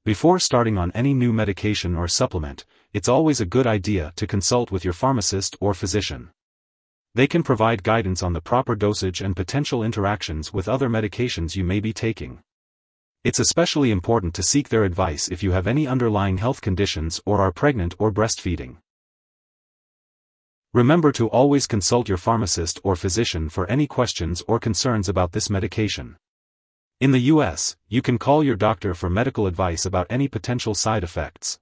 Before starting on any new medication or supplement, it's always a good idea to consult with your pharmacist or physician. They can provide guidance on the proper dosage and potential interactions with other medications you may be taking. It's especially important to seek their advice if you have any underlying health conditions or are pregnant or breastfeeding. Remember to always consult your pharmacist or physician for any questions or concerns about this medication. In the US, you can call your doctor for medical advice about any potential side effects.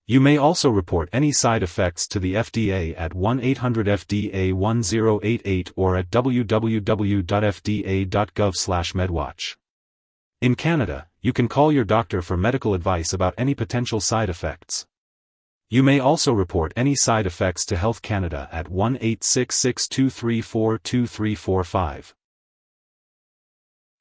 You may also report any side effects to the FDA at 1-800-FDA-1088 or at www.fda.gov/medwatch. In Canada, you can call your doctor for medical advice about any potential side effects. You may also report any side effects to Health Canada at 1-866-234-2345.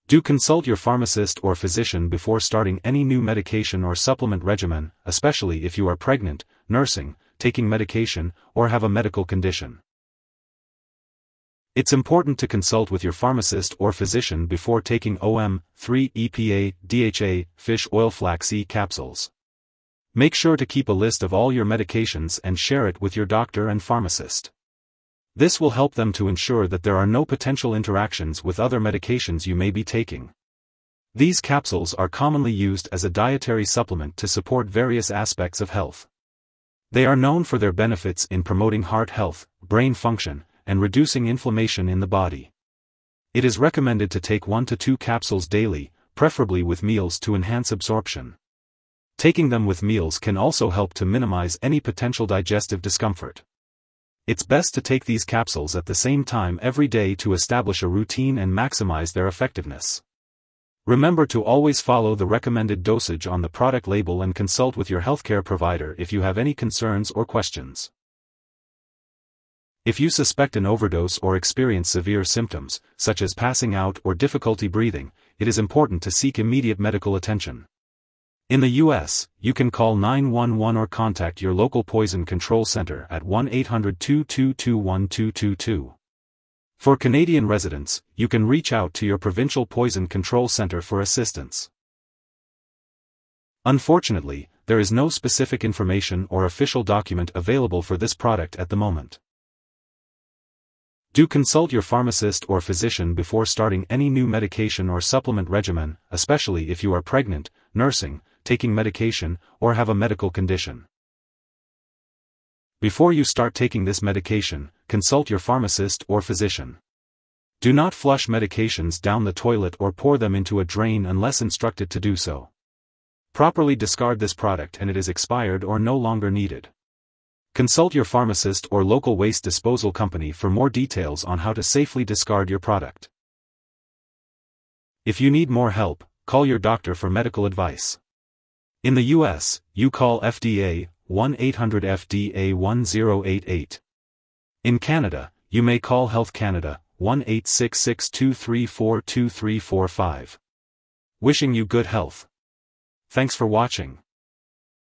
Do consult your pharmacist or physician before starting any new medication or supplement regimen, especially if you are pregnant, nursing, taking medication, or have a medical condition. It's important to consult with your pharmacist or physician before taking Om-3-Epa-Dha-Fish Oil-Flax-E capsules. Make sure to keep a list of all your medications and share it with your doctor and pharmacist. This will help them to ensure that there are no potential interactions with other medications you may be taking. These capsules are commonly used as a dietary supplement to support various aspects of health. They are known for their benefits in promoting heart health, brain function, and reducing inflammation in the body. It is recommended to take 1 to 2 capsules daily, preferably with meals to enhance absorption. Taking them with meals can also help to minimize any potential digestive discomfort. It's best to take these capsules at the same time every day to establish a routine and maximize their effectiveness. Remember to always follow the recommended dosage on the product label and consult with your healthcare provider if you have any concerns or questions. If you suspect an overdose or experience severe symptoms, such as passing out or difficulty breathing, it is important to seek immediate medical attention. In the US, you can call 911 or contact your local poison control center at 1-800-222-1222. For Canadian residents, you can reach out to your provincial poison control center for assistance. Unfortunately, there is no specific information or official document available for this product at the moment. Do consult your pharmacist or physician before starting any new medication or supplement regimen, especially if you are pregnant, nursing, taking medication, or have a medical condition. Before you start taking this medication, consult your pharmacist or physician. Do not flush medications down the toilet or pour them into a drain unless instructed to do so. Properly discard this product and it is expired or no longer needed. Consult your pharmacist or local waste disposal company for more details on how to safely discard your product. If you need more help, call your doctor for medical advice. In the US, you call FDA, 1-800-FDA-1088. In Canada, you may call Health Canada, 1-866-234-2345. Wishing you good health. Thanks for watching.